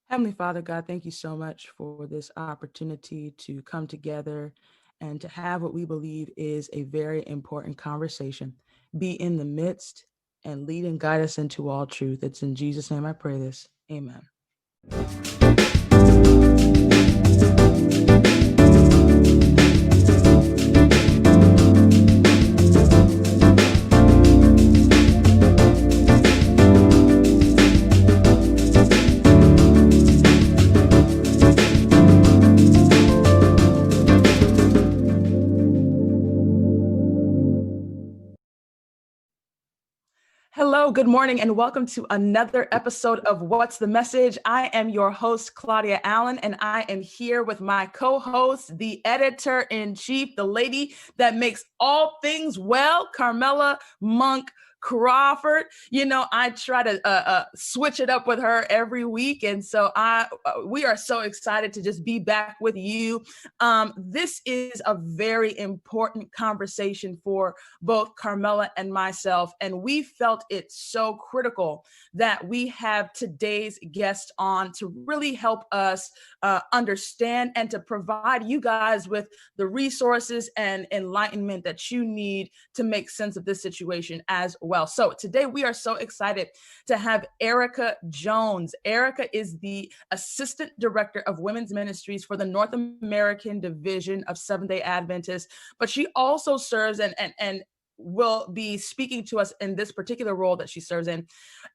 Heavenly Father, God, thank you so much for this opportunity to come together and to have what we believe is a very important conversation. Be in the midst and lead and guide us into all truth. It's in Jesus' name I pray this. Amen. Hello, good morning, and welcome to another episode of What's the Message? I am your host, Claudia Allen, and I am here with my co-host, the editor-in-chief, the lady that makes all things well, Carmela Monk Crawford. I try to switch it up with her every week, and so we are so excited to just be back with you. This is a very important conversation for both Carmela and myself, and we felt it so critical that we have today's guest on to really help us understand and to provide you guys with the resources and enlightenment that you need to make sense of this situation as well. So today we are so excited to have Erica Jones. Erica is the Assistant Director of Women's Ministries for the North American Division of Seventh-day Adventists, but she also serves and will be speaking to us in this particular role that she serves in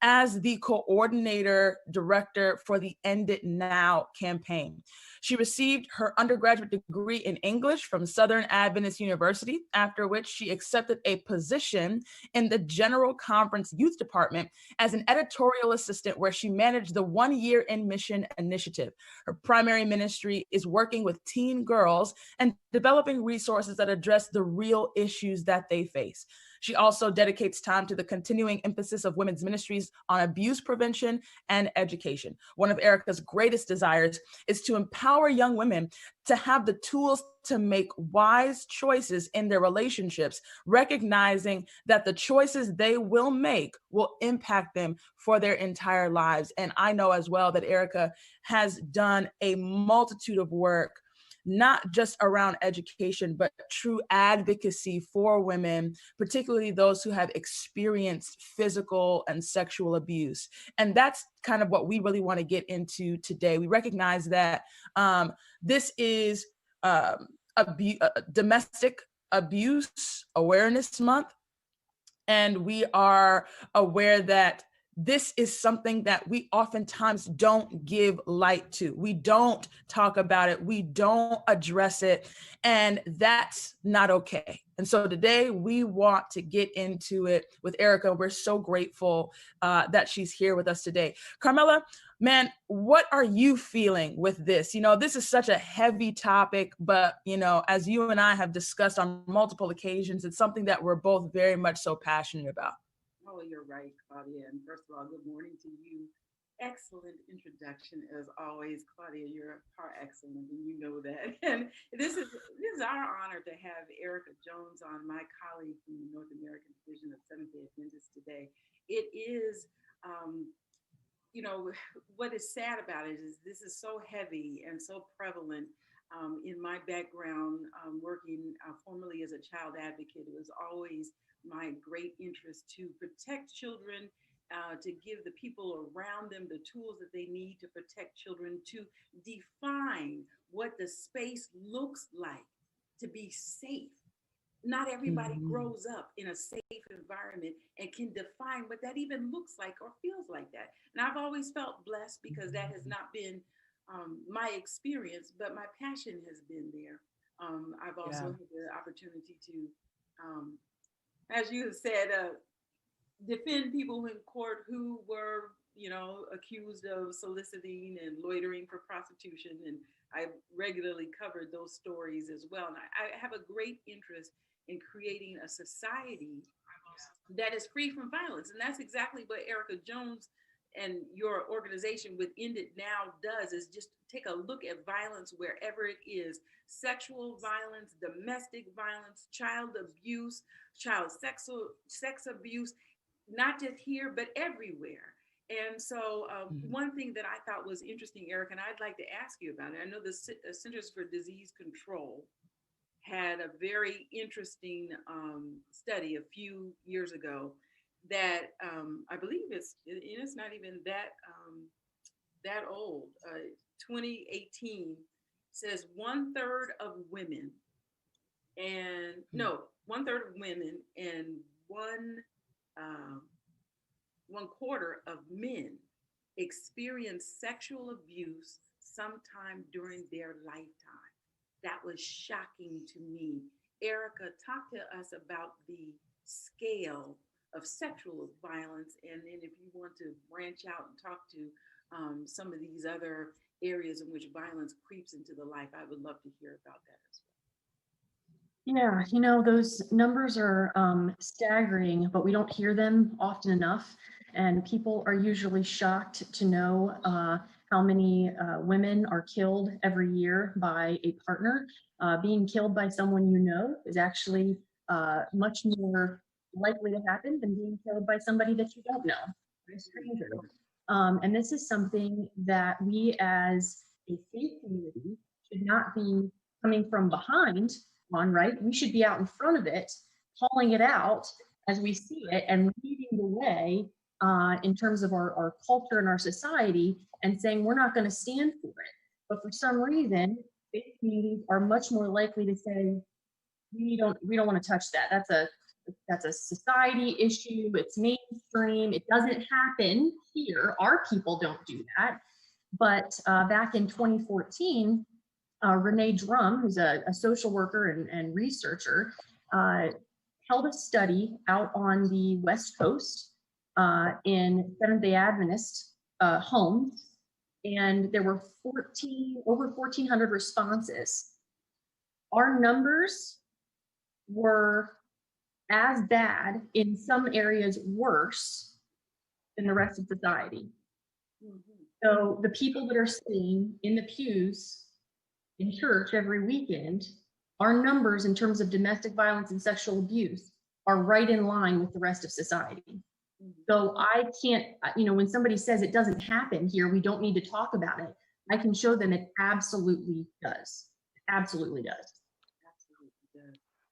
as the coordinator director for the End It Now campaign. She received her undergraduate degree in English from Southern Adventist University, after which she accepted a position in the General Conference Youth Department as an editorial assistant, where she managed the 1 Year in Mission initiative. Her primary ministry is working with teen girls and developing resources that address the real issues that they face. She also dedicates time to the continuing emphasis of women's ministries on abuse prevention and education. One of Erica's greatest desires is to empower young women to have the tools to make wise choices in their relationships, recognizing that the choices they will make will impact them for their entire lives. And I know as well that Erica has done a multitude of work, not just around education, but true advocacy for women, particularly those who have experienced physical and sexual abuse. And that's kind of what we really want to get into today. We recognize that this is domestic abuse awareness month, and we are aware that this is something that we oftentimes don't give light to. We don't talk about it. We don't address it. And that's not okay. And so today we want to get into it with Erica. We're so grateful that she's here with us today. Carmela, man, what are you feeling with this? This is such a heavy topic, but, as you and I have discussed on multiple occasions, it's something that we're both very much so passionate about. Oh, you're right, Claudia. And first of all, good morning to you. Excellent introduction as always, Claudia. You're par excellent, and you know that. And this is our honor to have Erica Jones on, my colleague from the North American Division of Seventh Day Adventists today. It is, um, what is sad about it is this is so heavy and so prevalent. In my background, working formerly as a child advocate, it was always my great interest to protect children, to give the people around them the tools that they need to protect children, to define what the space looks like to be safe. Not everybody Mhm. grows up in a safe environment and can define what that even looks like or feels like that. And I've always felt blessed because that has not been my experience, but my passion has been there. I've also Yeah. had the opportunity to, um, as you have said, defend people in court who were, accused of soliciting and loitering for prostitution. And I regularly covered those stories as well. And I have a great interest in creating a society that is free from violence. And that's exactly what Erica Jones and your organization with End It Now does, is just take a look at violence wherever it is: sexual violence, domestic violence, child abuse, child sex abuse, not just here, but everywhere. And so one thing that I thought was interesting, Eric, and I'd like to ask you about it. I know the Centers for Disease Control had a very interesting study a few years ago that I believe it's not even that old. 2018 says one third of women and one um, one quarter of men experience sexual abuse sometime during their lifetime. That was shocking to me. Erica, talk to us about the scale of sexual violence, and then if you want to branch out and talk to some of these other areas in which violence creeps into the life, I would love to hear about that as Yeah, those numbers are staggering, but we don't hear them often enough. And people are usually shocked to know how many women are killed every year by a partner. Being killed by someone is actually much more likely to happen than being killed by somebody that you don't know, a stranger. And this is something that we as a faith community should not be coming from behind on, right? We should be out in front of it, calling it out as we see it and leading the way in terms of our culture and our society, and saying we're not going to stand for it. But for some reason, faith communities are much more likely to say we don't want to touch that. That's a society issue. It's mainstream. It doesn't happen here. Our people don't do that. But back in 2014, Renee Drum, who's a social worker and researcher, held a study out on the West Coast in Seventh-day Adventist homes, and there were over 1,400 responses. Our numbers were as bad, in some areas worse, than the rest of society. Mm-hmm. So the people that are sitting in the pews in church every weekend, our numbers in terms of domestic violence and sexual abuse are right in line with the rest of society. So I can't, when somebody says it doesn't happen here, we don't need to talk about it, I can show them it absolutely does. Absolutely does.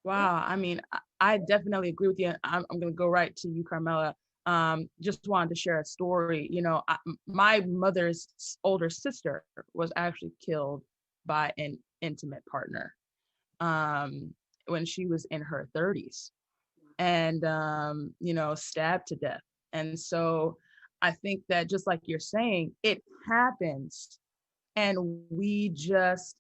Wow. I mean, I definitely agree with you. I'm going to go right to you, Carmela. Just wanted to share a story. My mother's older sister was actually killed by an intimate partner when she was in her 30s, and stabbed to death. And so I think that, just like you're saying, it happens, and we just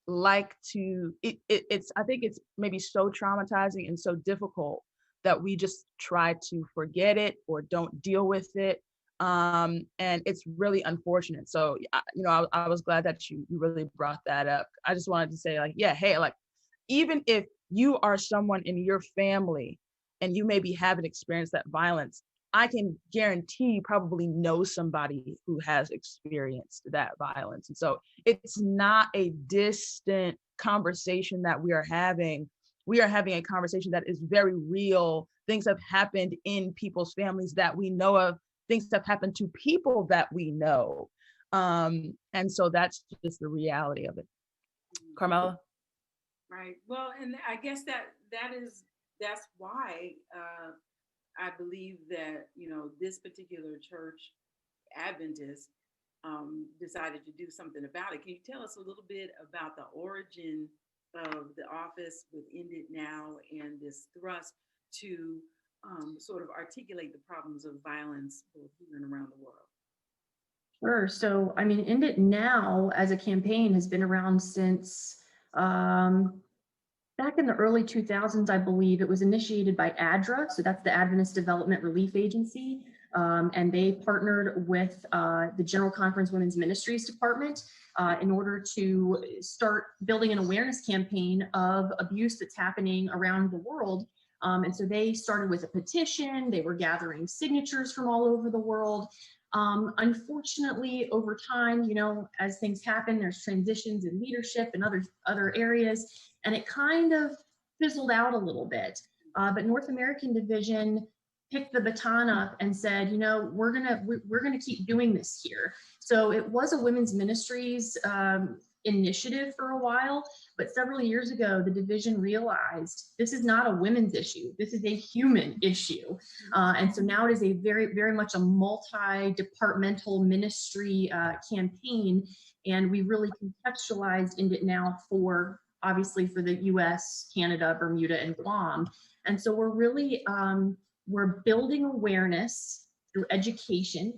like to it's I think it's maybe so traumatizing and so difficult that we just try to forget it or don't deal with it, and it's really unfortunate. So I was glad that you really brought that up. I just wanted to say, like, yeah, hey, like, even if you are someone in your family and you maybe haven't experienced that violence, I can guarantee you probably know somebody who has experienced that violence. And so it's not a distant conversation that we are having. We are having a conversation that is very real. Things have happened in people's families that we know of. Things have happened to people that we know. And so that's just the reality of it. Carmela? Right. Well, and I guess that's why I believe that, this particular church, Adventist, decided to do something about it. Can you tell us a little bit about the origin of the office with End It Now and this thrust to sort of articulate the problems of violence both here and around the world? Sure. So, I mean, End It Now as a campaign has been around since back in the early 2000s, I believe. It was initiated by ADRA, so that's the Adventist Development Relief Agency, and they partnered with the General Conference Women's Ministries Department in order to start building an awareness campaign of abuse that's happening around the world. And so they started with a petition. They were gathering signatures from all over the world. Unfortunately, over time, as things happen, there's transitions in leadership and other areas, and it kind of fizzled out a little bit. But North American Division picked the baton up and said, you know, we're gonna keep doing this here. So it was a women's ministries initiative for a while, but several years ago, the division realized this is not a women's issue. This is a human issue. And so now it is a very, very much a multi-departmental ministry campaign. And we really contextualized it now for, obviously, for the US, Canada, Bermuda, and Guam. And so we're really, we're building awareness through education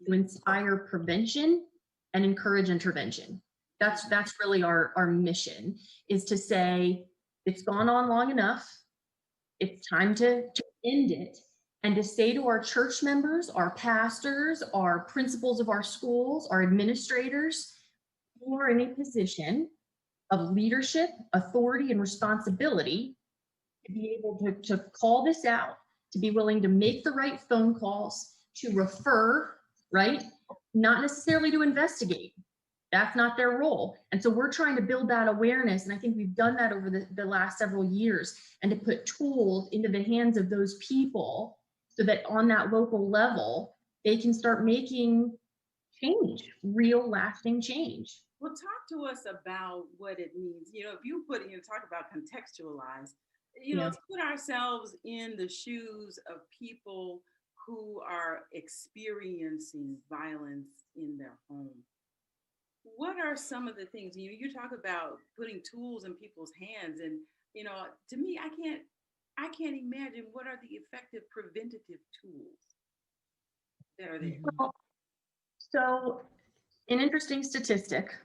to inspire prevention and encourage intervention. That's really our mission, is to say, it's gone on long enough. It's time to end it. And to say to our church members, our pastors, our principals of our schools, our administrators, who are in a position of leadership, authority, and responsibility, to be able to call this out, to be willing to make the right phone calls, to refer, right? Not necessarily to investigate. That's not their role. And so we're trying to build that awareness. And I think we've done that over the last several years, and to put tools into the hands of those people so that on that local level, they can start making change, real lasting change. Well, talk to us about what it means. You know, if you put, you know, talk about contextualize, you know, Yeah. let's put ourselves in the shoes of people who are experiencing violence in their home. What are some of the things you talk about putting tools in people's hands, and you know, to me, I can't imagine what are the effective preventative tools that are there. Well, so an interesting statistic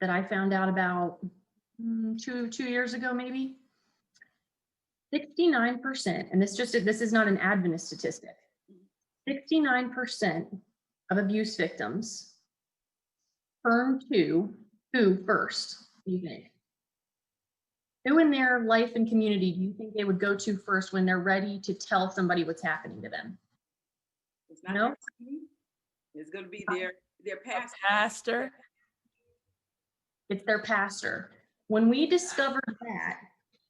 that I found out about two years ago, maybe 69%, and this is not an Adventist statistic. 69% of abuse victims turn to who first, do you think? Who in their life and community do you think they would go to first when they're ready to tell somebody what's happening to them? It's not No? their team. It's going to be their pastor. Pastor. It's their pastor. When we discovered that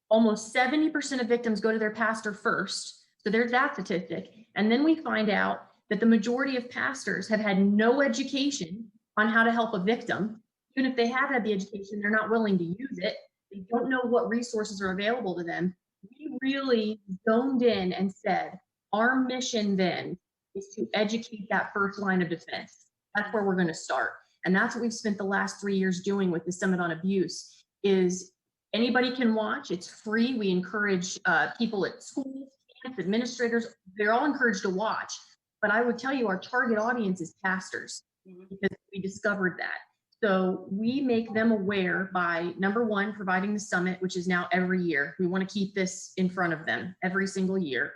almost 70% of victims go to their pastor first, so there's that statistic, and then we find out that the majority of pastors have had no education on how to help a victim. Even if they have had the education, they're not willing to use it. They don't know what resources are available to them. We really zoned in and said, our mission then is to educate that first line of defense. That's where we're going to start. And that's what we've spent the last 3 years doing with the Summit on Abuse. Is anybody can watch. It's free. We encourage people at schools, camps, administrators. They're all encouraged to watch. But I would tell you, our target audience is pastors, because we discovered that. So we make them aware by, number one, providing the summit, which is now every year. We want to keep this in front of them every single year.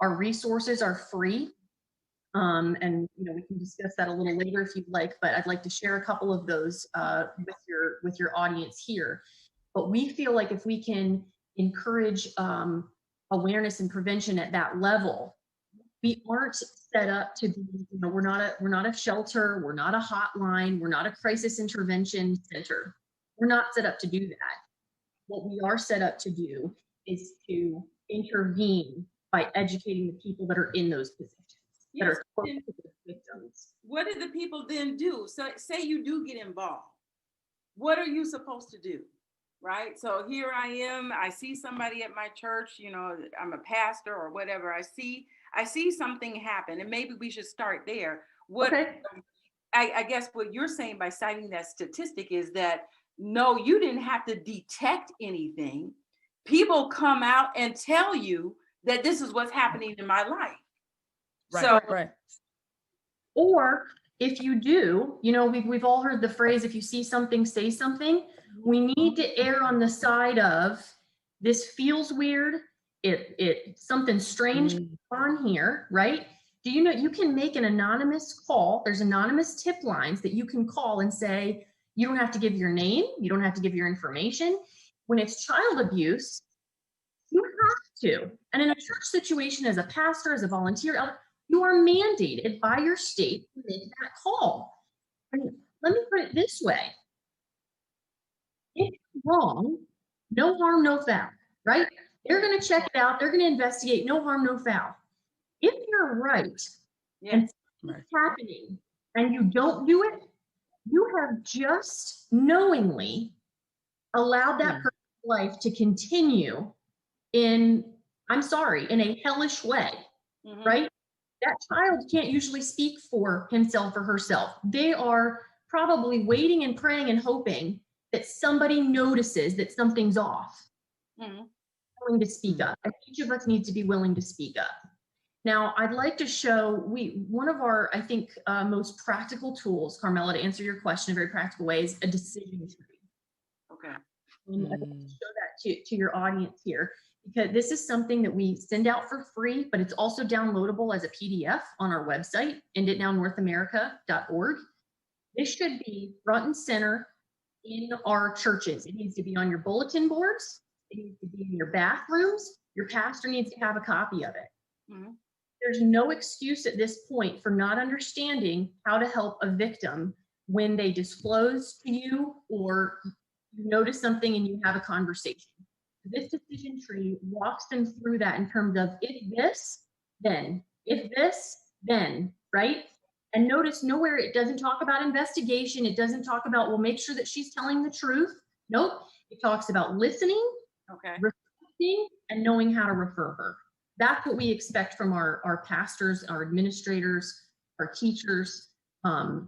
Our resources are free. And you know, we can discuss that a little later if you'd like, but I'd like to share a couple of those with your audience here. But we feel like if we can encourage awareness and prevention at that level, we aren't set up to be, you know, we're not a shelter, we're not a hotline, we're not a crisis intervention center. We're not set up to do that. What we are set up to do is to intervene by educating the people that are in those positions. That are close to the victims. What do the people then do? So say you do get involved. What are you supposed to do? Right? So here I am, I see somebody at my church, you know, I'm a pastor or whatever. I see something happen, and maybe we should start there. What Okay. I guess what you're saying by citing that statistic is that no, you didn't have to detect anything. People come out and tell you that this is what's happening in my life. Right, So, right. Or if you do, you know, we've all heard the phrase, if you see something, say something. We need to err on the side of, this feels weird. It something strange on here, right? Do you know you can make an anonymous call? There's anonymous tip lines that you can call and say, you don't have to give your name, you don't have to give your information. When it's child abuse, you have to. And in a church situation, as a pastor, as a volunteer, you are mandated by your state to make that call. And let me put it this way. If it's wrong, no harm, no foul, right? They're going to check it out. They're going to investigate, no harm, no foul. If you're right Yeah. and Right. it's happening and you don't do it, you have just knowingly allowed that person's life to continue in, I'm sorry, in a hellish way, right? That child can't usually speak for himself or herself. They are probably waiting and praying and hoping that somebody notices that something's off, willing to speak up. And each of us needs to be willing to speak up. Now, I'd like to show one of our, I think, most practical tools, Carmela, to answer your question in a very practical way, is a decision tree. Okay. And I'd like to show that to your audience here, because this is something that we send out for free, but it's also downloadable as a PDF on our website, enditnownorthamerica.org. This should be front and center in our churches. It needs to be on your bulletin boards. It needs to be in your bathrooms. Your pastor needs to have a copy of it. There's no excuse at this point for not understanding how to help a victim when they disclose to you or you notice something and you have a conversation. This decision tree walks them through that in terms of if this, then, if this, then, right? And notice nowhere it doesn't talk about investigation. It doesn't talk about, well, make sure that she's telling the truth. Nope. It talks about listening, reflecting, and knowing how to refer her. That's what we expect from our pastors, our administrators, our teachers, that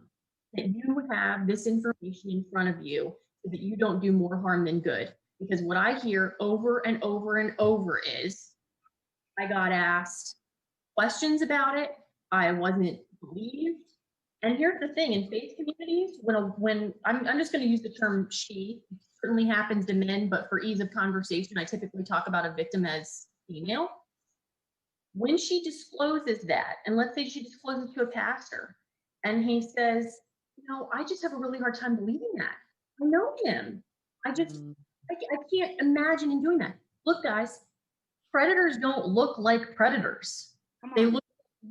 you have this information in front of you so that you don't do more harm than good. Because what I hear over and over and over is, I got asked questions about it, I wasn't believed. And here's the thing, in faith communities, when I'm just going to use the term she, it certainly happens to men, but for ease of conversation, I typically talk about a victim as female. When she discloses that, and let's say she discloses to a pastor, and he says, I just have a really hard time believing that. I know him. I can't imagine him doing that. Look, guys, predators don't look like predators. They look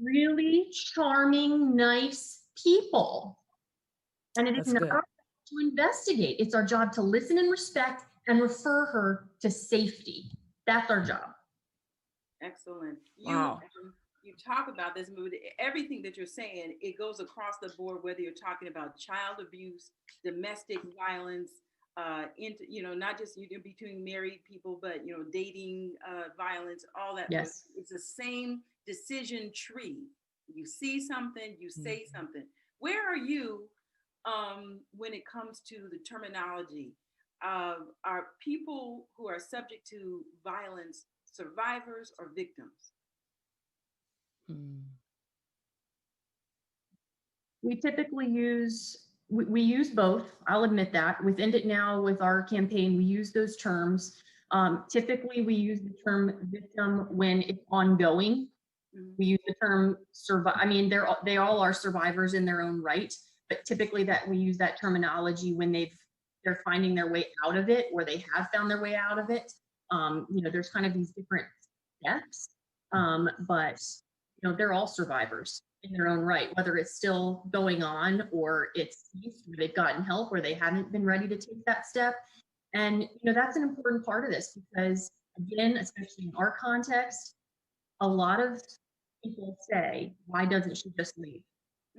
really charming, nice people. And it is not our job to investigate. It's our job to listen and respect and refer her to safety. That's our job. Excellent. Wow. You talk about this movie, everything that you're saying, it goes across the board, whether you're talking about child abuse, domestic violence, not just between married people, but dating violence, all that. Yes. It's the same decision tree. You see something, you say something. Where are you when it comes to the terminology? Are people who are subject to violence survivors or victims? We typically use both. I'll admit that. With End It Now, with our campaign, we use those terms. Typically, we use the term victim when it's ongoing. We use the term survive. I mean, they all are survivors in their own right, but typically that we use that terminology when they're finding their way out of it, or they have found their way out of it. There's kind of these different steps, but they're all survivors in their own right, whether it's still going on or it's ceased, or they've gotten help, or they haven't been ready to take that step. And that's an important part of this, because again, especially in our context, a lot of people say, why doesn't she just leave?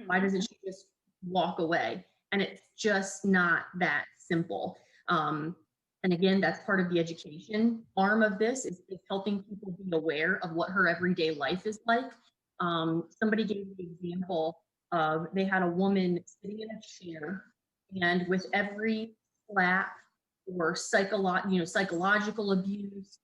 Why doesn't she just walk away? And it's just not that simple. And again, that's part of the education arm of this, is helping people be aware of what her everyday life is like. Somebody gave the example of, they had a woman sitting in a chair, and with every slap or psychological abuse,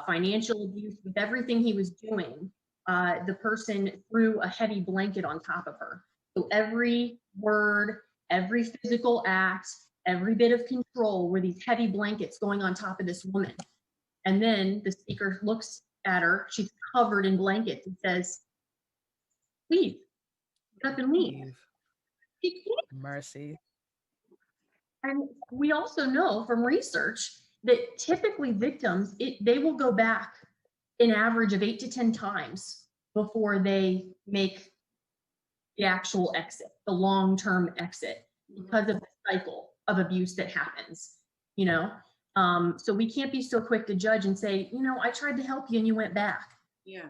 financial abuse, with everything he was doing, the person threw a heavy blanket on top of her. So every word, every physical act, every bit of control were these heavy blankets going on top of this woman. And then the speaker looks at her, she's covered in blankets, and says, "Leave, get up and leave." She can't. Mercy. And we also know from research that typically victims, they will go back an average of 8 to 10 times before they make the actual exit, the long-term exit, because of the cycle of abuse that happens, so we can't be so quick to judge and say, I tried to help you and you went back. Yeah.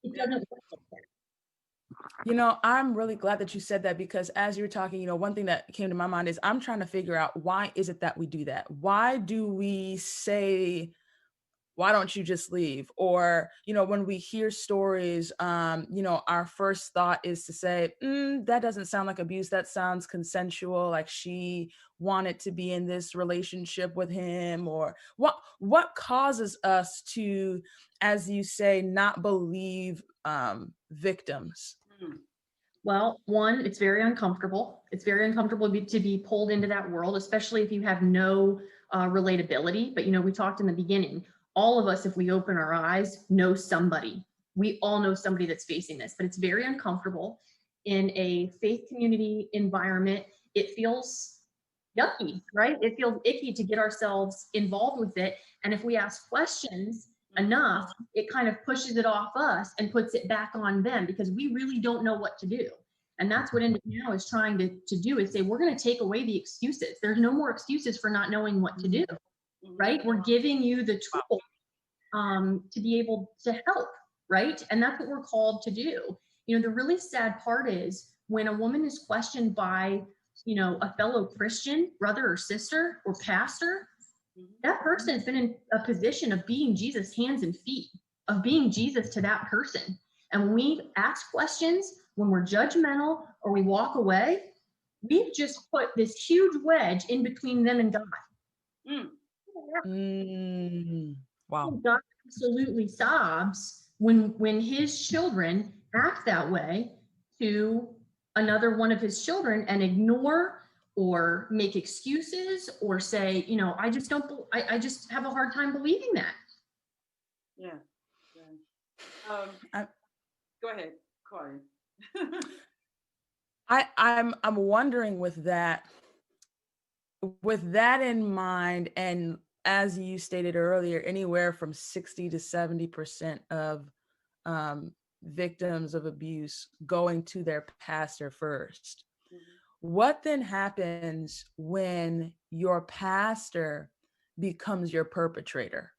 It doesn't work like that. You know, I'm really glad that you said that, because as you were talking, you know, one thing that came to my mind is I'm trying to figure out, why is it that we do that? Why do we say, why don't you just leave? Or, you know, when we hear stories, you know, our first thought is to say, that doesn't sound like abuse. That sounds consensual. Like she wanted to be in this relationship with him. Or what causes us to, as you say, not believe victims? Mm. Well, one, it's very uncomfortable. It's very uncomfortable to be pulled into that world, especially if you have no relatability. But, you know, we talked in the beginning, all of us, if we open our eyes, know somebody. We all know somebody that's facing this, but it's very uncomfortable. In a faith community environment, it feels yucky, right? It feels icky to get ourselves involved with it. And if we ask questions enough, it kind of pushes it off us and puts it back on them, because we really don't know what to do. And that's what End Now is trying to do, is say, we're going to take away the excuses. There's no more excuses for not knowing what to do, right? We're giving you the tool to be able to help, right? And that's what we're called to do. You know, the really sad part is when a woman is questioned by, you know, a fellow Christian, brother or sister or pastor, that person has been in a position of being Jesus' hands and feet, of being Jesus to that person. And when we ask questions, when we're judgmental or we walk away, we've just put this huge wedge in between them and God. Wow. God absolutely sobs when his children act that way to another one of his children and ignore or make excuses or say, you know, I just don't, I just have a hard time believing that. Yeah. Go ahead, Claudia. I'm wondering, with that in mind, and as you stated earlier, anywhere from 60 to 70% of victims of abuse going to their pastor first. What then happens when your pastor becomes your perpetrator?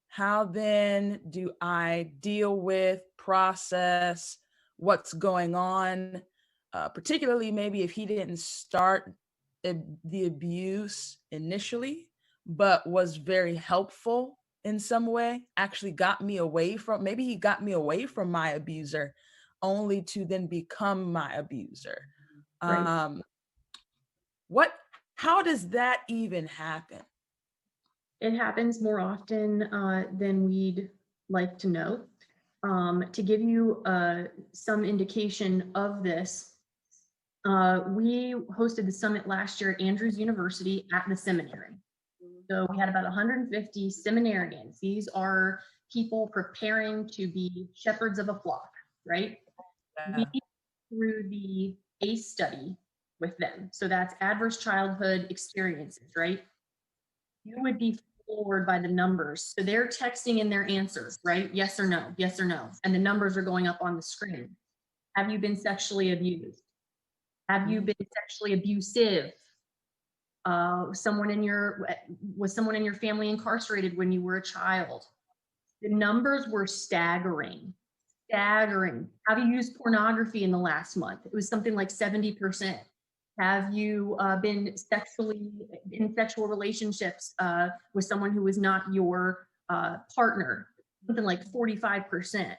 How then do I deal with, process what's going on? Particularly maybe if he didn't start the abuse initially, but was very helpful in some way, actually got me away from, maybe he got me away from my abuser only to then become my abuser. Right. How does that even happen? It happens more often than we'd like to know. To give you some indication of this, we hosted the summit last year at Andrews University at the seminary. So we had about 150 seminarians. These are people preparing to be shepherds of a flock, right? Yeah. We through the ACE study with them. So that's adverse childhood experiences, right? You would be floored by the numbers. So they're texting in their answers, right? Yes or no, yes or no. And the numbers are going up on the screen. Have you been sexually abused? Have you been sexually abusive? Was someone in your family incarcerated when you were a child? The numbers were staggering. Have you used pornography in the last month? It was something like 70%. Have you been in sexual relationships with someone who was not your partner? Something like 45%.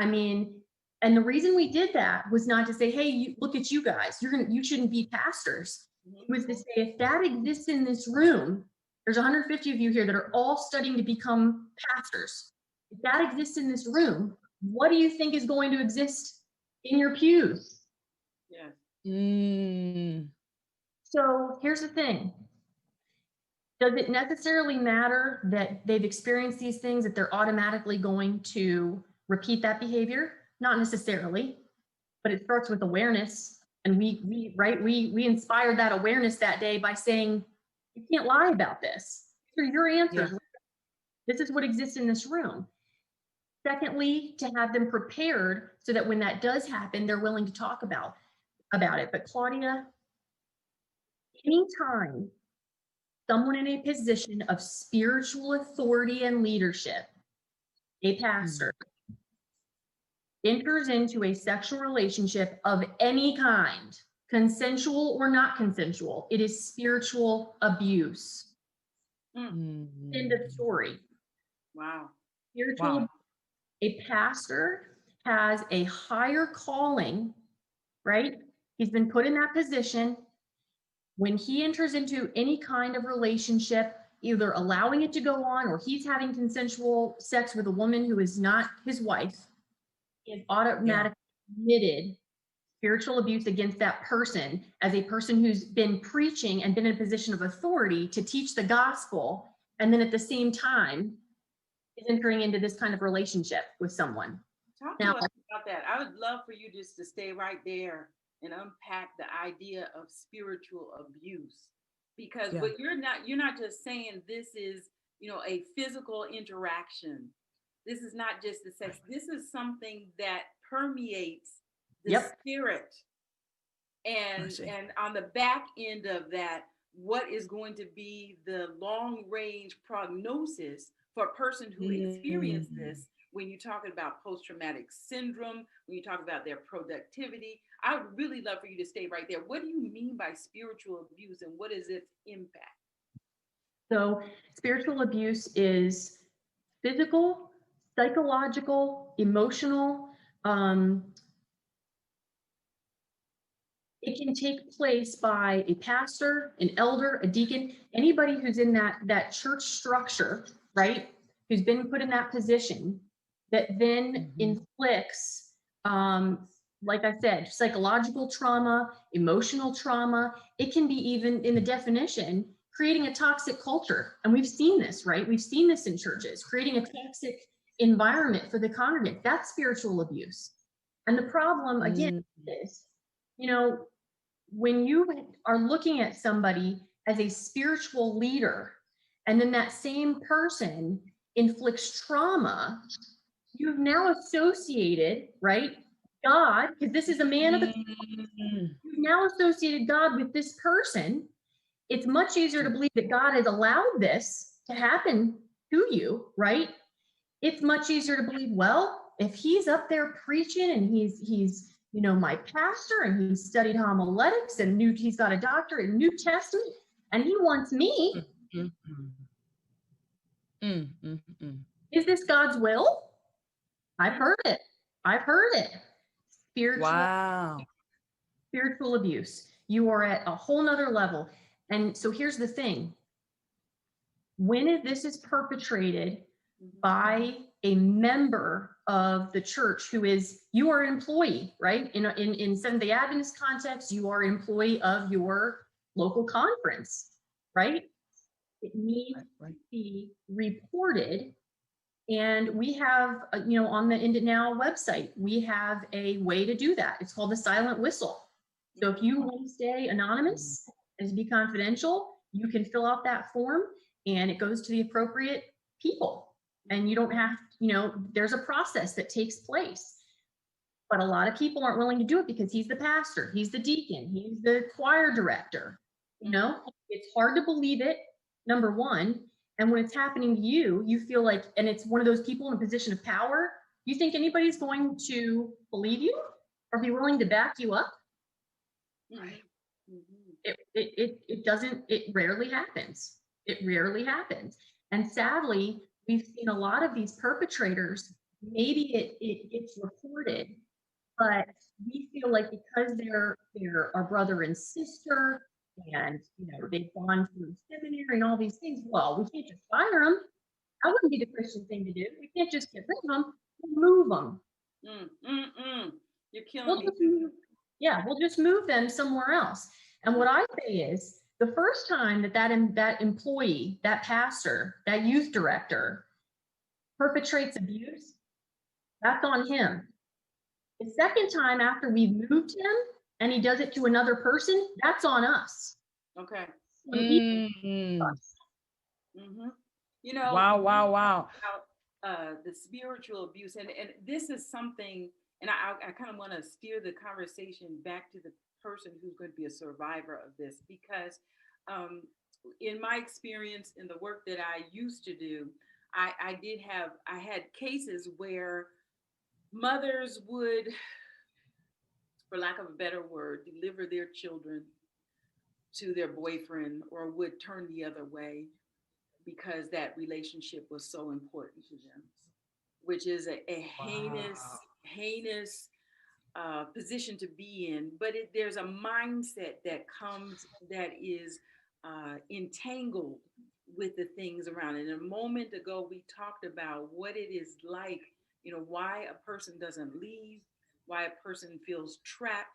I mean, and the reason we did that was not to say, hey, look at you guys, you shouldn't be pastors. It was to say, if that exists in this room, there's 150 of you here that are all studying to become pastors. If that exists in this room, what do you think is going to exist in your pews? Yeah. So here's the thing. Does it necessarily matter that they've experienced these things, that they're automatically going to repeat that behavior? Not necessarily, but it starts with awareness. And we inspired that awareness that day by saying, you can't lie about this. These are your answers. Yeah. This is what exists in this room. Secondly, to have them prepared so that when that does happen, they're willing to talk about it. But Claudia, anytime someone in a position of spiritual authority and leadership, a pastor, enters into a sexual relationship of any kind, consensual or not consensual, it is spiritual abuse. End of story. Wow. Spiritual. Wow. A pastor has a higher calling, right? He's been put in that position. When he enters into any kind of relationship, either allowing it to go on or he's having consensual sex with a woman who is not his wife, he has automatically committed spiritual abuse against that person as a person who's been preaching and been in a position of authority to teach the gospel, and then at the same time is entering into this kind of relationship with someone. Talk to us about that. I would love for you just to stay right there and unpack the idea of spiritual abuse, because what you're not just saying this is, a physical interaction. This is not just the sex. This is something that permeates the spirit. And on the back end of that, what is going to be the long range prognosis for a person who experienced this? When you're talking about post-traumatic syndrome, when you talk about their productivity, I would really love for you to stay right there. What do you mean by spiritual abuse, and what is its impact? So spiritual abuse is physical, psychological, emotional. It can take place by a pastor, an elder, a deacon, anybody who's in that church structure, right? Who's been put in that position that then inflicts, like I said, psychological trauma, emotional trauma. It can be even in the definition, creating a toxic culture. And we've seen this, right? We've seen this in churches, creating a toxic environment for the congregant. That's spiritual abuse. And the problem, again, is, when you are looking at somebody as a spiritual leader, and then that same person inflicts trauma, you've now associated, right, God, because this is a man of the you've now associated God with this person. It's much easier to believe that God has allowed this to happen to you, right? It's much easier to believe, well, if he's up there preaching and he's my pastor, and he's studied homiletics and he's got a doctorate in New Testament, and he wants me. Is this God's will? I've heard it. Spiritual abuse. You are at a whole nother level. And so here's the thing. When this is perpetrated by a member of the church you are an employee, right? In Seventh-day Adventist context, you are an employee of your local conference, right? It needs to be reported. And we have, on the End It Now website, we have a way to do that. It's called the silent whistle. So if you want to stay anonymous and to be confidential, you can fill out that form and it goes to the appropriate people. And you don't have, there's a process that takes place. But a lot of people aren't willing to do it because he's the pastor, he's the deacon, he's the choir director. It's hard to believe it, number one. And when it's happening to you, you feel like, and it's one of those people in a position of power, you think anybody's going to believe you or be willing to back you up? It rarely happens. It rarely happens. And sadly, we've seen a lot of these perpetrators, maybe it gets reported, but we feel like because they're our brother and sister, and they've gone through seminary and all these things, well, we can't just fire them. That wouldn't be the Christian thing to do. We can't just get rid of them. We'll move them. You're killing me. We'll just move them somewhere else. And what I say is, the first time that employee, that pastor, that youth director perpetrates abuse, that's on him. The second time after we've moved him and he does it to another person, that's on us. Okay. Wow. The spiritual abuse, and this is something, and I kind of want to steer the conversation back to the person who's going to be a survivor of this, because in my experience in the work that I used to do, I had cases where mothers would, for lack of a better word, deliver their children to their boyfriend or would turn the other way because that relationship was so important to them, which is a heinous position to be in. But there's a mindset that comes that is entangled with the things around it. And a moment ago, we talked about what it is like, why a person doesn't leave, why a person feels trapped.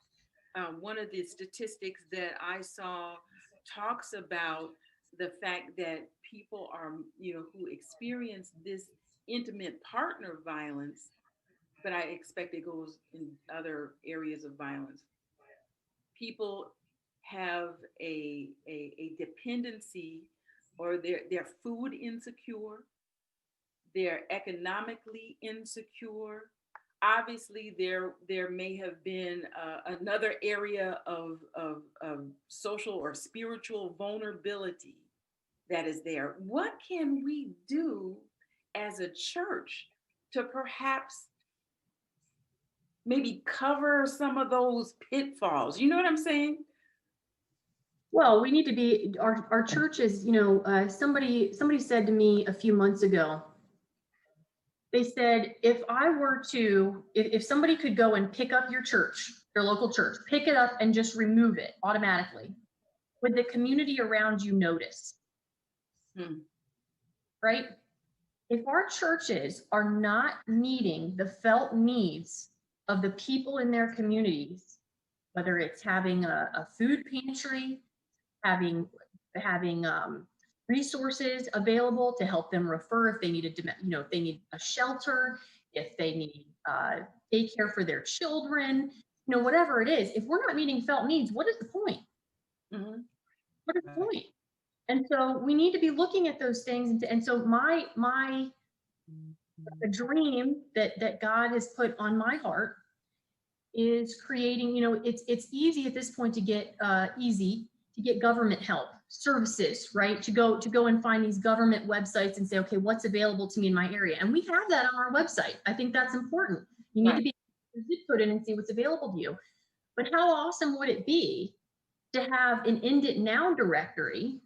One of the statistics that I saw talks about the fact that people are, who experience this intimate partner violence, but I expect it goes in other areas of violence. People have a dependency, or they're food insecure, they're economically insecure. Obviously, there may have been another area of social or spiritual vulnerability that is there. What can we do as a church to perhaps maybe cover some of those pitfalls? You know what I'm saying? Well, we need to be, our churches, somebody said to me a few months ago, they said, if somebody could go and pick up your church, your local church, pick it up and just remove it automatically, would the community around you notice? Right? If our churches are not meeting the felt needs of the people in their communities, whether it's having a food pantry, having resources available to help them refer if they needed to, if they need a shelter, if they need daycare for their children, whatever it is, if we're not meeting felt needs, what is the point? What is the point? And so we need to be looking at those things. And so the dream that God has put on my heart is creating, it's easy at this point to get government help, services, right? To go and find these government websites and say, okay, what's available to me in my area? And we have that on our website. I think that's important. You need to be able to put in and see what's available to you. But how awesome would it be to have an End It Now directory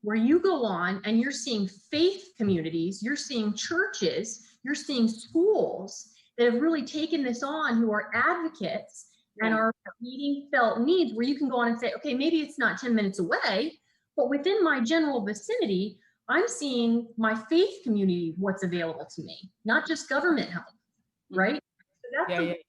where you go on and you're seeing faith communities, you're seeing churches, you're seeing schools that have really taken this on, who are advocates and are meeting felt needs, where you can go on and say, okay, maybe it's not 10 minutes away, but within my general vicinity, I'm seeing my faith community, what's available to me, not just government help, right? So that's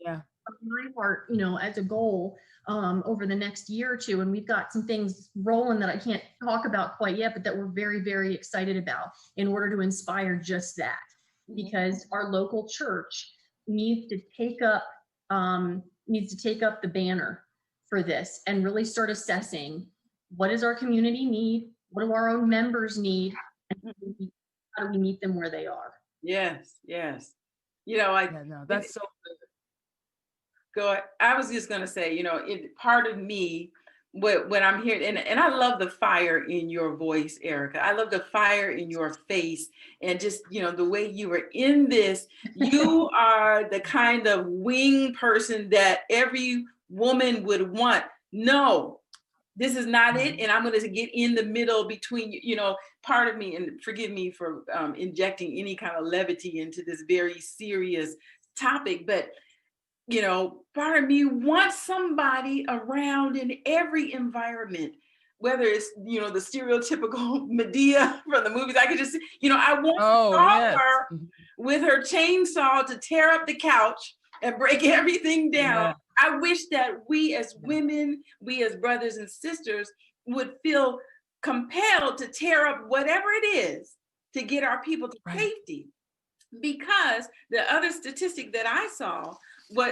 my heart, as a goal over the next year or two. And we've got some things rolling that I can't talk about quite yet, but that we're very, very excited about in order to inspire just that. Because our local church needs to take up the banner for this and really start assessing, what does our community need? What do our own members need? And how do we meet them where they are? Yes. That's so good. I was just going to say, part of me, when I'm here, and I love the fire in your voice, Erica. I love the fire in your face, and just, the way you were in this. You are the kind of wing person that every woman would want. No, this is not it. And I'm going to get in the middle between, part of me, and forgive me for injecting any kind of levity into this very serious topic, but part of me wants somebody around in every environment, whether it's, the stereotypical Medea from the movies. I could just, I want her with her chainsaw to tear up the couch and break everything down. I wish that we as women, we as brothers and sisters would feel compelled to tear up whatever it is to get our people to safety. Because the other statistic that I saw,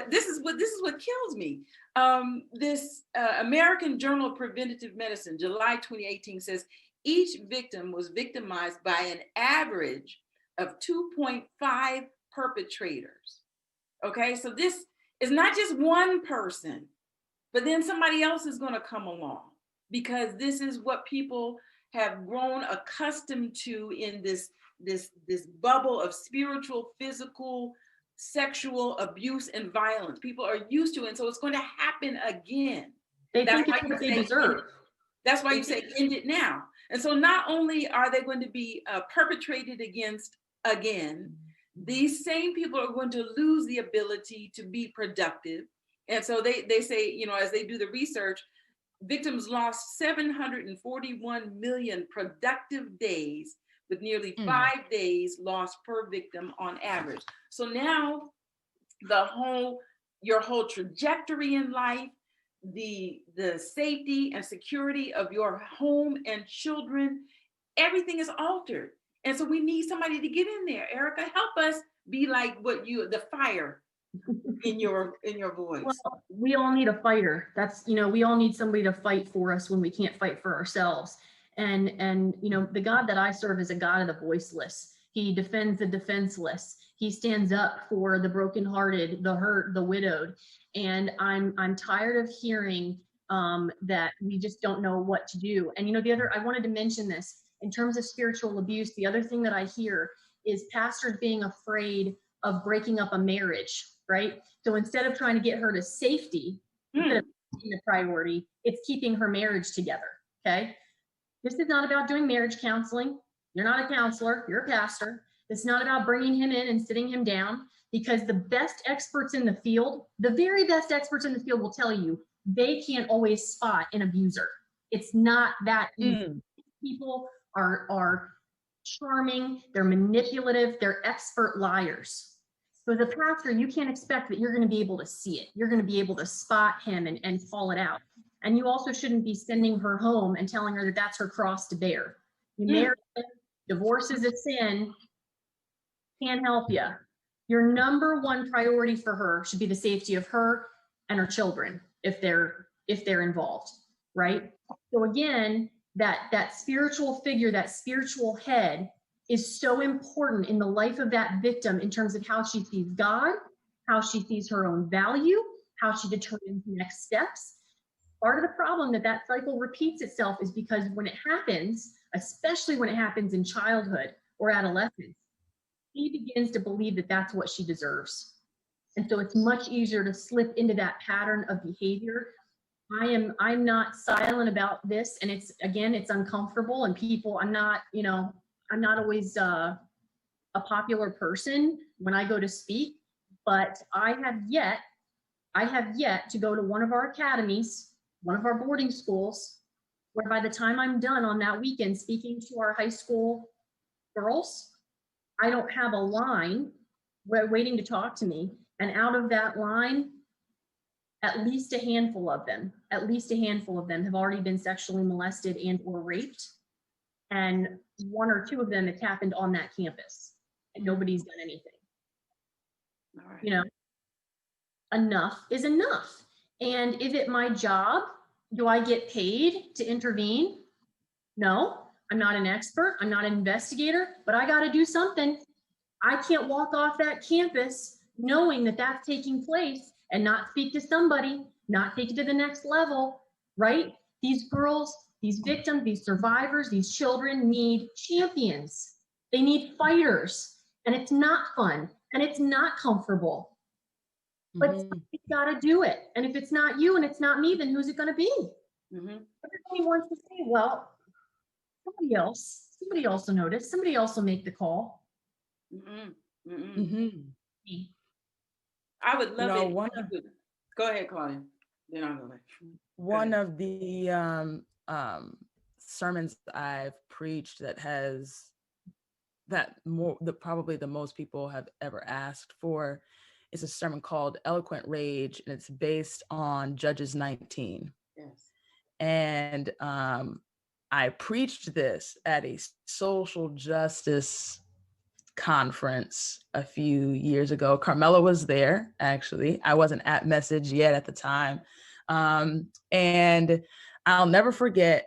this is what kills me. This American Journal of Preventative Medicine, July 2018, says each victim was victimized by an average of 2.5 perpetrators. Okay, so this is not just one person, but then somebody else is going to come along, because this is what people have grown accustomed to in this bubble of spiritual, physical sexual abuse and violence. People are used to it, and so it's going to happen again. They That's think why it's you what they say deserve. That's why you say end it now. And so not only are they going to be perpetrated against again, these same people are going to lose the ability to be productive. And so they say, you know, as they do the research, victims lost 741 million productive days, with nearly 5 days lost per victim on average. So now your whole trajectory in life, the safety and security of your home and children, everything is altered. And so we need somebody to get in there. Erica, help us be like the fire in your voice. Well, we all need a fighter. That's, we all need somebody to fight for us when we can't fight for ourselves. And the God that I serve is a God of the voiceless. He defends the defenseless. He stands up for the brokenhearted, the hurt, the widowed. And I'm tired of hearing that we just don't know what to do. And I wanted to mention this in terms of spiritual abuse. The other thing that I hear is pastors being afraid of breaking up a marriage, right? So instead of trying to get her to safety, instead of being the priority, it's keeping her marriage together, okay? This is not about doing marriage counseling. You're not a counselor, you're a pastor. It's not about bringing him in and sitting him down, because the best experts in the field, the very best experts in the field will tell you they can't always spot an abuser. It's not that easy. People are charming, they're manipulative, they're expert liars. So as a pastor, you can't expect that you're going to be able to see it. You're going to be able to spot him and call it out. And you also shouldn't be sending her home and telling her that that's her cross to bear. You marry him, divorce is a sin, can't help you. Your number one priority for her should be the safety of her and her children if they're involved, right? So again, that spiritual figure, that spiritual head is so important in the life of that victim in terms of how she sees God, how she sees her own value, how she determines next steps. Part of the problem that cycle repeats itself is because when it happens, especially when it happens in childhood or adolescence, she begins to believe that that's what she deserves. And so it's much easier to slip into that pattern of behavior. I'm not silent about this, and it's uncomfortable, and people, I'm not always a popular person when I go to speak, but I have yet to go to one of our academies, one of our boarding schools, where by the time I'm done on that weekend speaking to our high school girls, I don't have a line waiting to talk to me. And out of that line, at least a handful of them have already been sexually molested and or raped. And one or two of them, it's happened on that campus and nobody's done anything. All right. Enough is enough. And is it my job? Do I get paid to intervene? No, I'm not an expert. I'm not an investigator, but I got to do something. I can't walk off that campus knowing that that's taking place and not speak to somebody, not take it to the next level, right? These girls, these victims, these survivors, these children need champions. They need fighters, and it's not fun and it's not comfortable. But somebody's got to do it. And if it's not you and it's not me, then who's it going to be? Everybody wants to say, well, somebody else will notice, somebody else will make the call. I would love it. Go ahead, Claudia. Then I'll go back. One of the sermons I've preached probably the most people have ever asked for is a sermon called Eloquent Rage, and it's based on Judges 19. Yes. And I preached this at a social justice conference a few years ago. Carmela was there, actually. I wasn't at Message yet at the time. And I'll never forget,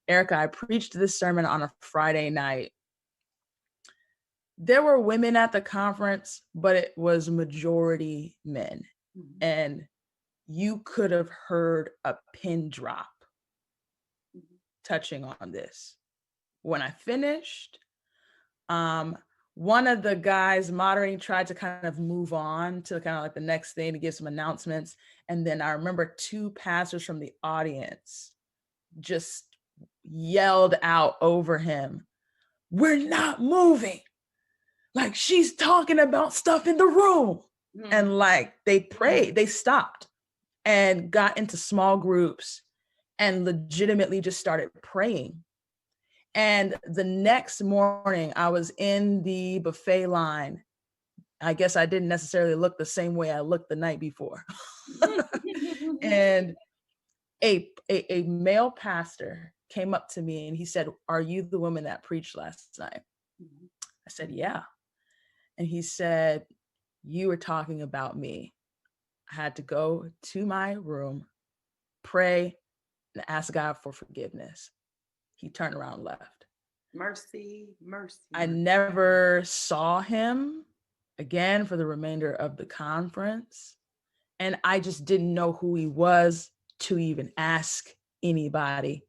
Erica, I preached this sermon on a Friday night. There were women at the conference, but it was majority men. And you could have heard a pin drop touching on this. When I finished, one of the guys moderating tried to kind of move on to kind of like the next thing to give some announcements. And then I remember two pastors from the audience just yelled out over him, "We're not moving. Like, she's talking about stuff in the room." Mm-hmm. And like they prayed, they stopped and got into small groups and legitimately just started praying. And the next morning I was in the buffet line. I guess I didn't necessarily look the same way I looked the night before. And a male pastor came up to me and he said, "Are you the woman that preached last night?" Mm-hmm. I said, "Yeah." And he said, "You were talking about me." I had to go to my room, pray, and ask God for forgiveness. He turned around and left. Mercy, mercy. I never saw him again for the remainder of the conference. And I just didn't know who he was to even ask anybody.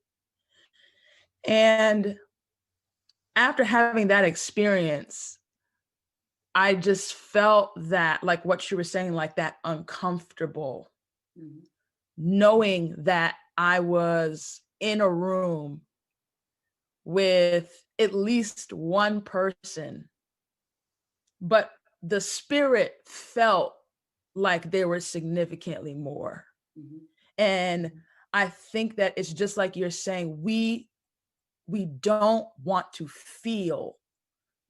And after having that experience, I just felt that, like what you were saying, like that uncomfortable, mm-hmm. knowing that I was in a room with at least one person, but the spirit felt like there was significantly more. Mm-hmm. And I think that it's just like you're saying, we don't want to feel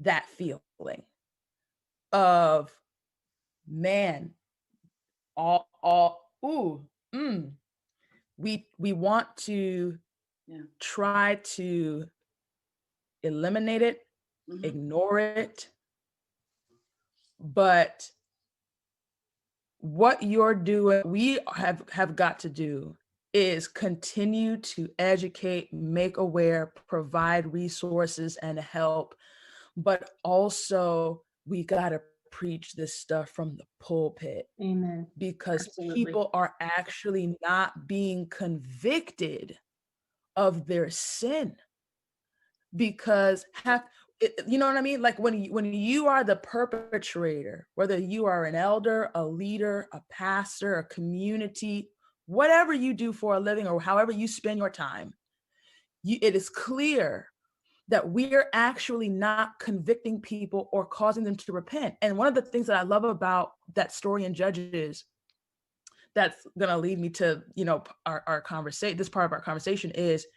that feeling of, man, we want to try to eliminate it, mm-hmm. ignore it. But what you're doing, we have got to do, is continue to educate, make aware, provide resources and help. But also we got to preach this stuff from the pulpit. Amen. Because Absolutely. People are actually not being convicted of their sin. Because you know what I mean? Like when you are the perpetrator, whether you are an elder, a leader, a pastor, a community, whatever you do for a living or however you spend your time, it is clear that we're actually not convicting people or causing them to repent. And one of the things that I love about that story in Judges that's going to lead me to, our conversation, this part of our conversation, is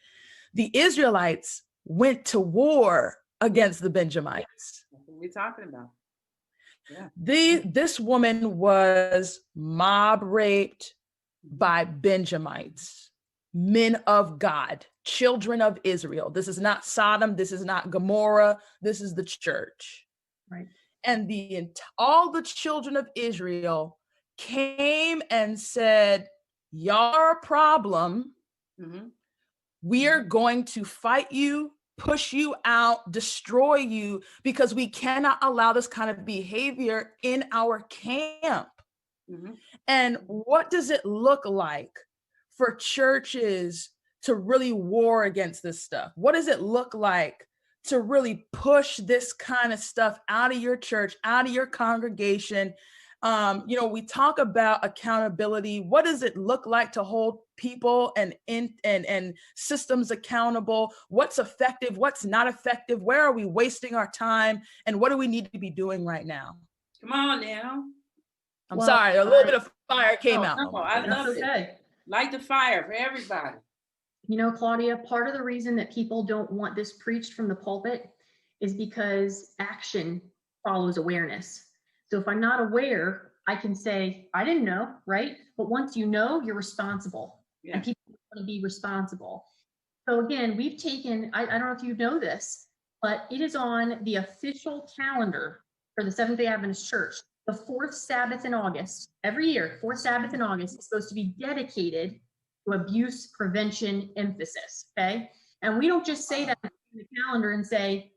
the Israelites went to war against the Benjamites. That's what we're talking about. Yeah. This woman was mob raped by Benjamites, men of God, children of Israel. This is not Sodom. This is not Gomorrah. This is the church. Right. And all the children of Israel came and said, "Y'all are a problem. Mm-hmm. We are going to fight you, push you out, destroy you, because we cannot allow this kind of behavior in our camp." Mm-hmm. And what does it look like for churches to really war against this stuff? What does it look like to really push this kind of stuff out of your church, out of your congregation? We talk about accountability. What does it look like to hold people and systems accountable? What's effective? What's not effective? Where are we wasting our time? And what do we need to be doing right now? Come on now. I'm sorry, a little bit of fire came out. No, I love it. Light the fire for everybody. Claudia, part of the reason that people don't want this preached from the pulpit is because action follows awareness. So if I'm not aware, I can say, I didn't know, right? But once you know, you're responsible. Yeah. And people want to be responsible. So again, we've taken, I don't know if you know this, but it is on the official calendar for the Seventh-day Adventist Church. The fourth Sabbath in August, every year, fourth Sabbath in August is supposed to be dedicated to abuse prevention emphasis, okay? And we don't just say that in the calendar and say,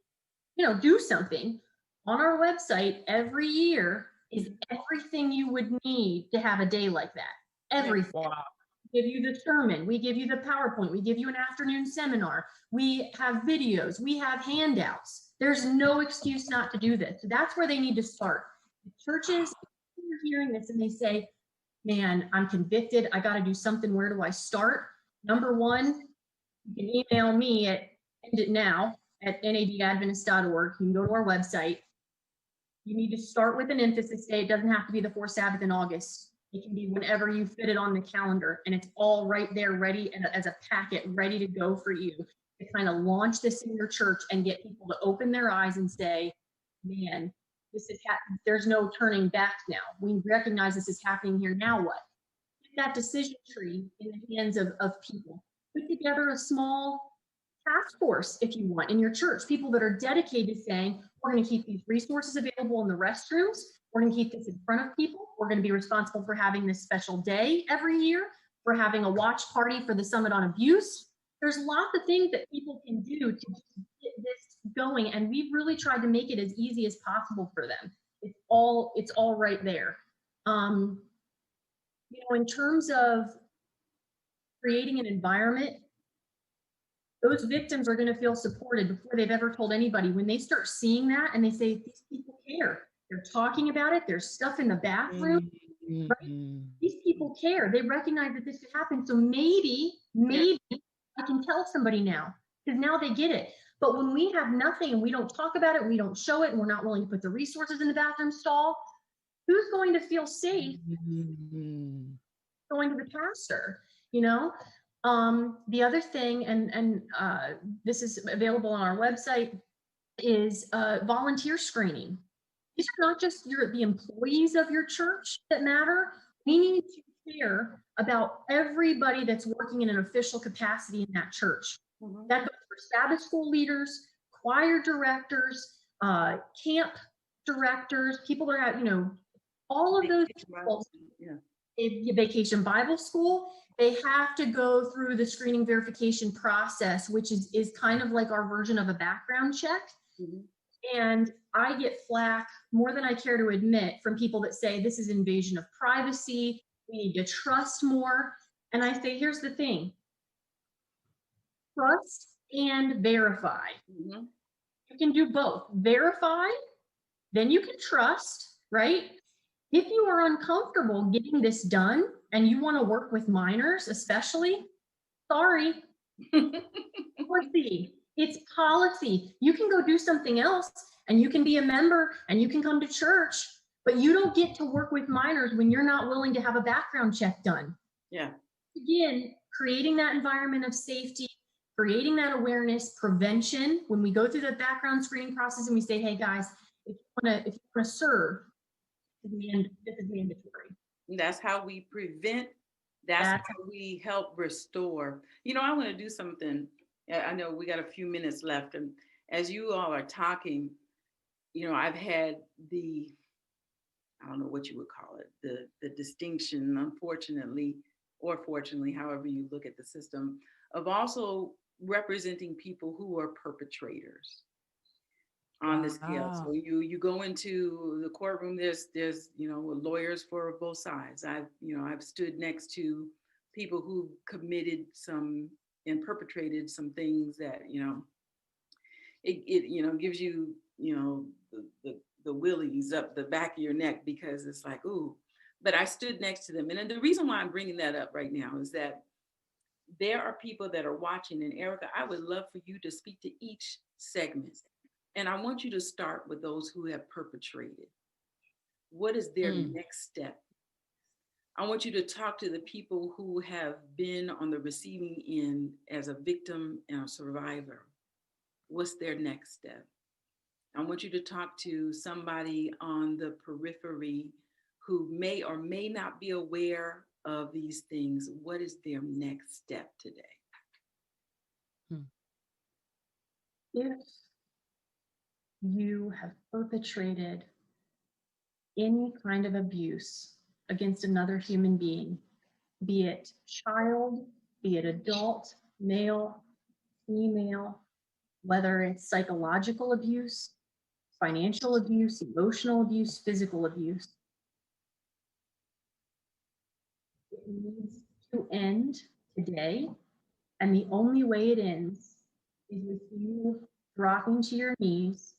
do something. On our website every year is everything you would need to have a day like that. Everything. Wow. give you the sermon, we give you the PowerPoint, we give you an afternoon seminar, we have videos, we have handouts. There's no excuse not to do this. So that's where they need to start. The churches are hearing this and they say, man, I'm convicted. I got to do something. Where do I start? Number one, you can email me at enditnow@nadadventist.org. You can go to our website. You need to start with an emphasis day. It doesn't have to be the fourth Sabbath in August. It can be whenever you fit it on the calendar, and it's all right there ready and as a packet ready to go for you to kind of launch this in your church and get people to open their eyes and say, man, this is there's no turning back now. We recognize this is happening here. Now what? Get that decision tree in the hands of people. Put together a small task force, if you want, in your church, people that are dedicated to saying, we're going to keep these resources available in the restrooms. We're going to keep this in front of people. We're going to be responsible for having this special day every year. We're having a watch party for the Summit on Abuse. There's lots of things that people can do to get this going, and we've really tried to make it as easy as possible for them. It's all right there. In terms of creating an environment, those victims are going to feel supported before they've ever told anybody. When they start seeing that and they say, these people care, they're talking about it, there's stuff in the bathroom, right? These people care. They recognize that this could happen. So maybe I can tell somebody now, because now they get it. But when we have nothing and we don't talk about it, we don't show it, and we're not willing to put the resources in the bathroom stall, who's going to feel safe going to the pastor, The other thing, and this is available on our website, is volunteer screening. These are not just the employees of your church that matter. We need to care about everybody that's working in an official capacity in that church. Mm-hmm. That goes for Sabbath school leaders, choir directors, camp directors, people that are, all of those people. Vacation Bible School, they have to go through the screening verification process, which is kind of like our version of a background check. Mm-hmm. And I get flack more than I care to admit from people that say this is invasion of privacy, we need to trust more. And I say, here's the thing, trust and verify. Mm-hmm. You can do both. Verify, then you can trust, right? If you are uncomfortable getting this done and you want to work with minors, especially, sorry, policy. It's policy. You can go do something else and you can be a member and you can come to church, but you don't get to work with minors when you're not willing to have a background check done. Yeah. Again, creating that environment of safety, creating that awareness, prevention. When we go through the background screening process and we say, hey guys, if you want to serve, this is mandatory. That's how we prevent. That's how we help restore. I want to do something. I know we got a few minutes left, and as you all are talking, I've had I don't know what you would call it, the distinction, unfortunately, or fortunately, however you look at the system, of also representing people who are perpetrators on the scale. So you go into the courtroom, there's lawyers for both sides. I've stood next to people who committed some and perpetrated some things that it gives you the willies up the back of your neck, because it's like, ooh. But I stood next to them, and the reason why I'm bringing that up right now is that there are people that are watching. And Erica, I would love for you to speak to each segment. And I want you to start with those who have perpetrated. What is their next step? I want you to talk to the people who have been on the receiving end as a victim and a survivor. What's their next step? I want you to talk to somebody on the periphery who may or may not be aware of these things. What is their next step today? If you have perpetrated any kind of abuse against another human being, be it child, be it adult, male, female, whether it's psychological abuse, financial abuse, emotional abuse, physical abuse, it needs to end today, and the only way it ends is with you dropping to your knees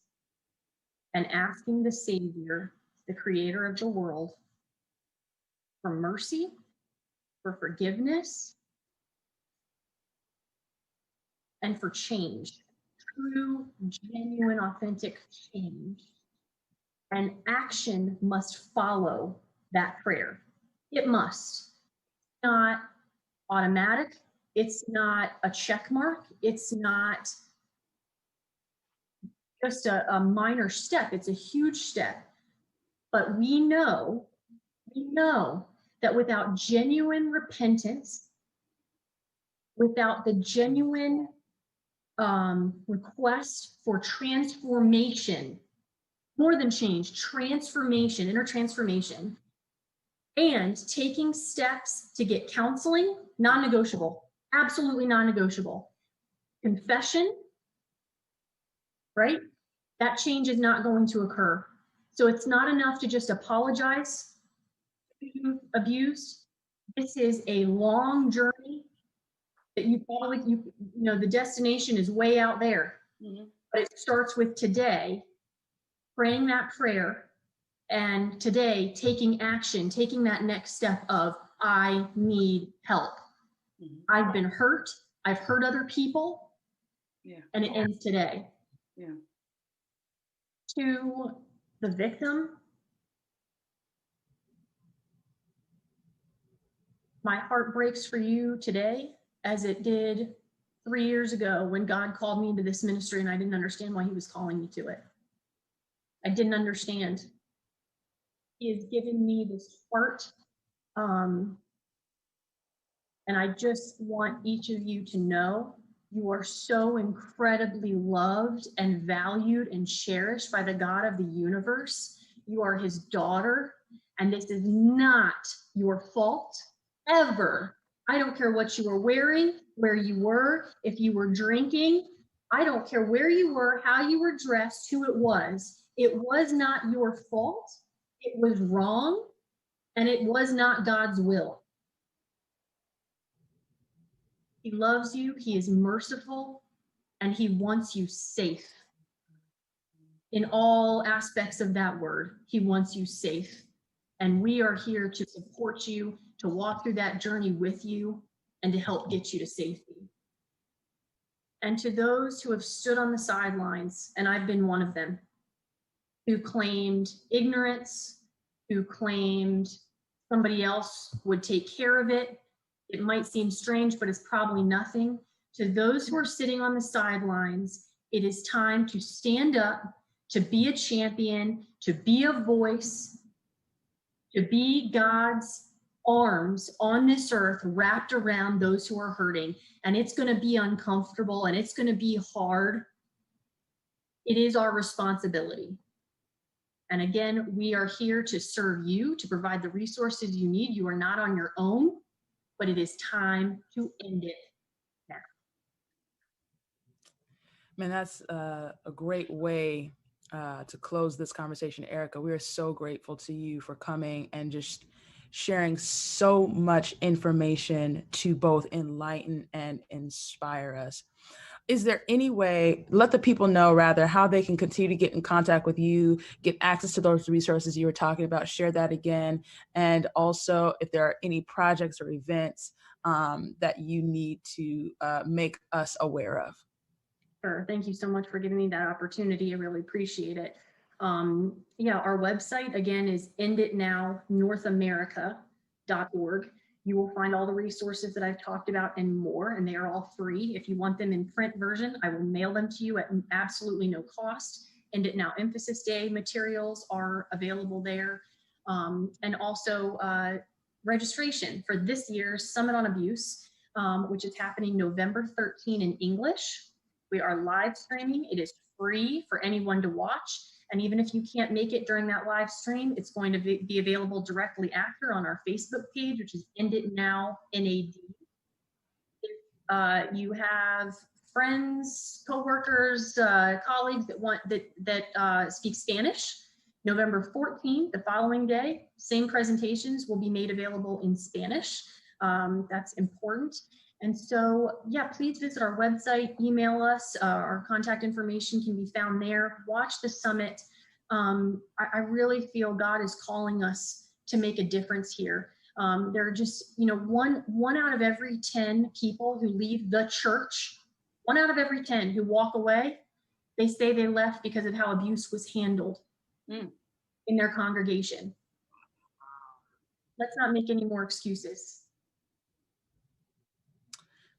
and asking the Savior, the creator of the world, for mercy, for forgiveness, and for change. True, genuine, authentic change. And action must follow that prayer. It must. It's not automatic. It's not a check mark. It's not just a minor step. It's a huge step. But we know that without genuine repentance, without the genuine request for transformation, more than change, transformation, inner transformation, and taking steps to get counseling, non-negotiable, absolutely non-negotiable. Confession, right? That change is not going to occur. So it's not enough to just apologize to being abused. This is a long journey that you probably, you know, the destination is way out there. Mm-hmm. But it starts with today, praying that prayer, and today taking action, taking that next step of, I need help. Mm-hmm. I've been hurt. I've hurt other people. Yeah. And it ends today. Yeah. To the victim, my heart breaks for you today, as it did 3 years ago when God called me into this ministry and I didn't understand why he was calling me to it. I didn't understand. He has given me this heart. And I just want each of you to know you are so incredibly loved and valued and cherished by the God of the universe. You are his daughter, and this is not your fault, ever. I don't care what you were wearing, where you were, if you were drinking. I don't care where you were, how you were dressed, who it was. It was not your fault. It was wrong, and it was not God's will. He loves you, he is merciful, and he wants you safe. In all aspects of that word, he wants you safe. And we are here to support you, to walk through that journey with you, and to help get you to safety. And to those who have stood on the sidelines, and I've been one of them, who claimed ignorance, who claimed somebody else would take care of it. It might seem strange, but it's probably nothing. To those who are sitting on the sidelines, it is time to stand up, to be a champion, to be a voice, to be God's arms on this earth wrapped around those who are hurting. And it's going to be uncomfortable and it's going to be hard. It is our responsibility. And again, we are here to serve you, to provide the resources you need. You are not on your own, but it is time to end it now. Man, that's a great way to close this conversation, Erica. We are so grateful to you for coming and just sharing so much information to both enlighten and inspire us. Is there any way, let the people know rather, how they can continue to get in contact with you, get access to those resources you were talking about, share that again, and also if there are any projects or events that you need to make us aware of? Sure. Thank you so much for giving me that opportunity. I really appreciate it. Yeah, our website again is enditnownorthamerica.org. You will find all the resources that I've talked about and more, and they are all free. If you want them in print version, I will mail them to you at absolutely no cost. End It Now Emphasis Day materials are available there. And also registration for this year's Summit on Abuse, which is happening November 13 in English. We are live streaming. It is free for anyone to watch. And even if you can't make it during that live stream, it's going to be available directly after on our Facebook page, which is End It Now NAD. If you have friends, coworkers, colleagues that speak Spanish, November 14th, the following day, same presentations will be made available in Spanish. That's important. And so, yeah, please visit our website, email us. Our contact information can be found there. Watch the summit. I really feel God is calling us to make a difference here. There are just, one out of every 10 people who leave the church, 1 out of every 10 who walk away, they say they left because of how abuse was handled in their congregation. Let's not make any more excuses.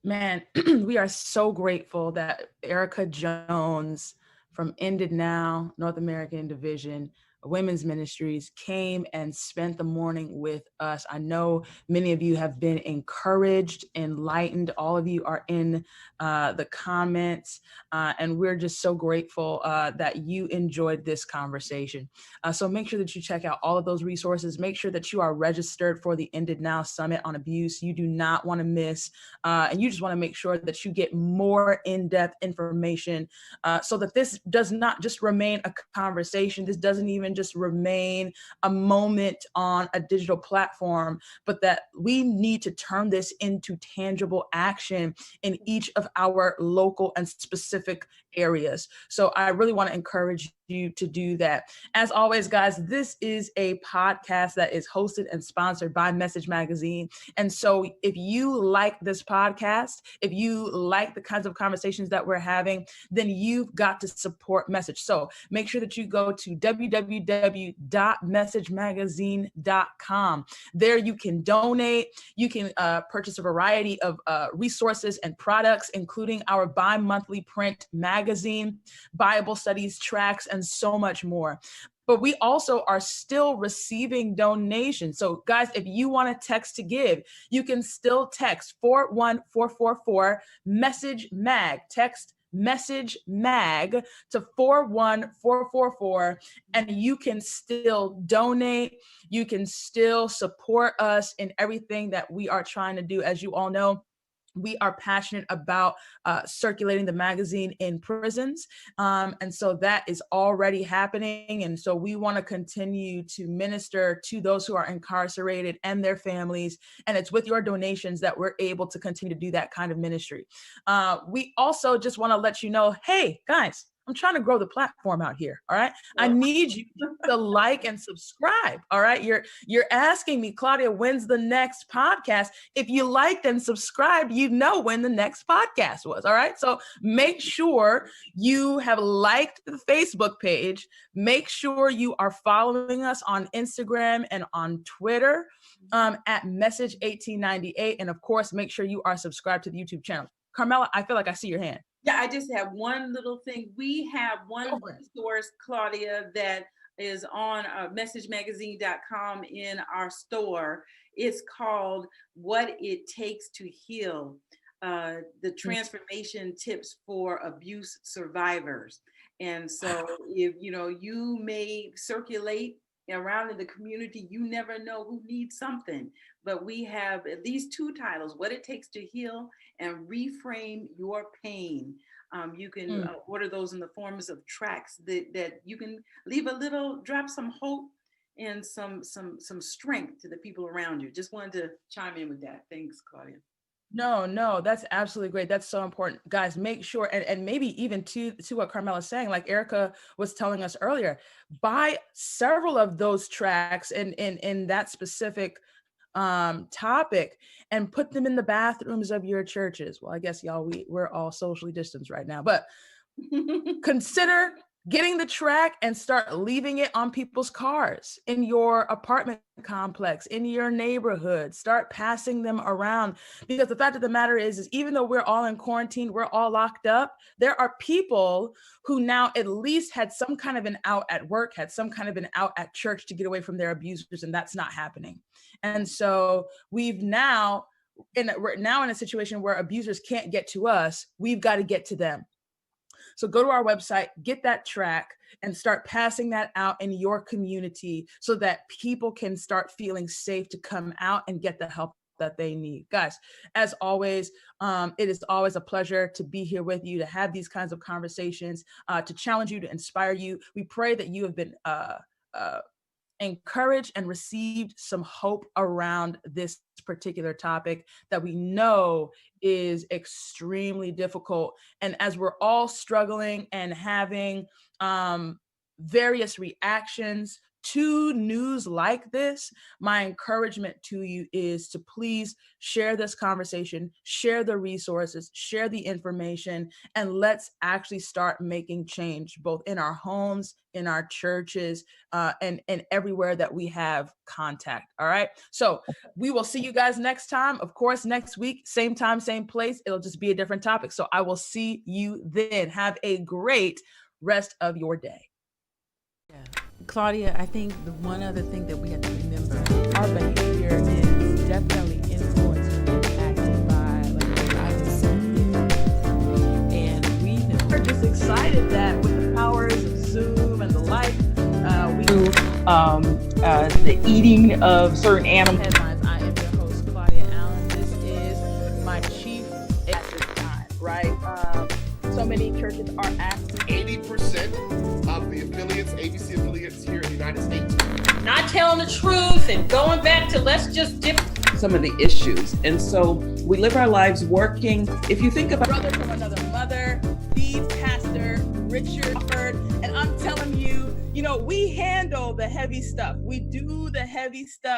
Man, we are so grateful that Erica Jones from Ended Now, North American Division, Women's Ministries, came and spent the morning with us. I know many of you have been encouraged, enlightened. All of you are in the comments, and we're just so grateful that you enjoyed this conversation. So make sure that you check out all of those resources. Make sure that you are registered for the Ended Now Summit on Abuse. You do not want to miss, and you just want to make sure that you get more in-depth information so that this does not just remain a conversation. This doesn't even just remain a moment on a digital platform, but that we need to turn this into tangible action in each of our local and specific areas. So I really want to encourage you to do that. As always, guys, this is a podcast that is hosted and sponsored by Message Magazine. And so if you like this podcast, if you like the kinds of conversations that we're having, then you've got to support Message. So make sure that you go to www.messagemagazine.com. There you can donate. You can purchase a variety of resources and products, including our bi-monthly print magazine, Bible studies, tracts, and so much more. But we also are still receiving donations. So guys, if you want to text to give, you can still text 41444 message mag. Text message mag to 41444, and you can still donate. You can still support us in everything that we are trying to do. As you all know, we are passionate about circulating the magazine in prisons. And so that is already happening. And so we want to continue to minister to those who are incarcerated and their families. And it's with your donations that we're able to continue to do that kind of ministry. We also just want to let you know, hey, guys, I'm trying to grow the platform out here. All right. I need you to like and subscribe. All right. You're asking me, Claudia, when's the next podcast? If you liked and subscribed, you know when the next podcast was. All right. So make sure you have liked the Facebook page. Make sure you are following us on Instagram and on Twitter at Message 1898. And of course, make sure you are subscribed to the YouTube channel. Carmela, I feel like I see your hand. Yeah, I just have one little thing. We have one resource, Claudia, that is on messagemagazine.com in our store. It's called What It Takes to Heal, the transformation tips for abuse survivors. And so if you may circulate around in the community, you never know who needs something. But we have at least 2 titles, What It Takes to Heal and Reframe Your Pain. You can order those in the forms of tracts that you can leave a little, drop some hope and some strength to the people around you. Just wanted to chime in with that. Thanks, Claudia. No, that's absolutely great. That's so important. Guys, make sure, and maybe even to what Carmela is saying, like Erica was telling us earlier, buy several of those tracks in that specific topic and put them in the bathrooms of your churches. Well, I guess y'all, we're all socially distanced right now, but consider getting the track and start leaving it on people's cars, in your apartment complex, in your neighborhood. Start passing them around, because the fact of the matter is even though we're all in quarantine, we're all locked up, there are people who now at least had some kind of an out at work, had some kind of an out at church to get away from their abusers, and that's not happening. And so we're now in a situation where abusers can't get to us. We've got to get to them. So go to our website, get that track, and start passing that out in your community so that people can start feeling safe to come out and get the help that they need. Guys, as always, it is always a pleasure to be here with you, to have these kinds of conversations, to challenge you, to inspire you. We pray that you have been encouraged and received some hope around this particular topic that we know is extremely difficult. And as we're all struggling and having various reactions to news like this, my encouragement to you is to please share this conversation, share the resources, share the information, and let's actually start making change both in our homes, in our churches, and everywhere that we have contact. All right. So we will see you guys next time. Of course, next week, same time, same place. It'll just be a different topic. So I will see you then. Have a great rest of your day. Yeah. Claudia, I think the one other thing that we have to remember, Our behavior is definitely influenced and impacted by like privacy. and we know We're just excited that with the powers of Zoom and the like, we do the eating of certain animals. Headlines. I am your host, Claudia Allen. This is my chief at this time, right? So many churches are asking. 80% of the affiliates, ABC affiliates here in the United States, not telling the truth and going back to let's just dip some of the issues. And so we live our lives working. If you think about Brother from another mother, the pastor, Richard Crawford, and I'm telling you, you know, we handle the heavy stuff. We do the heavy stuff.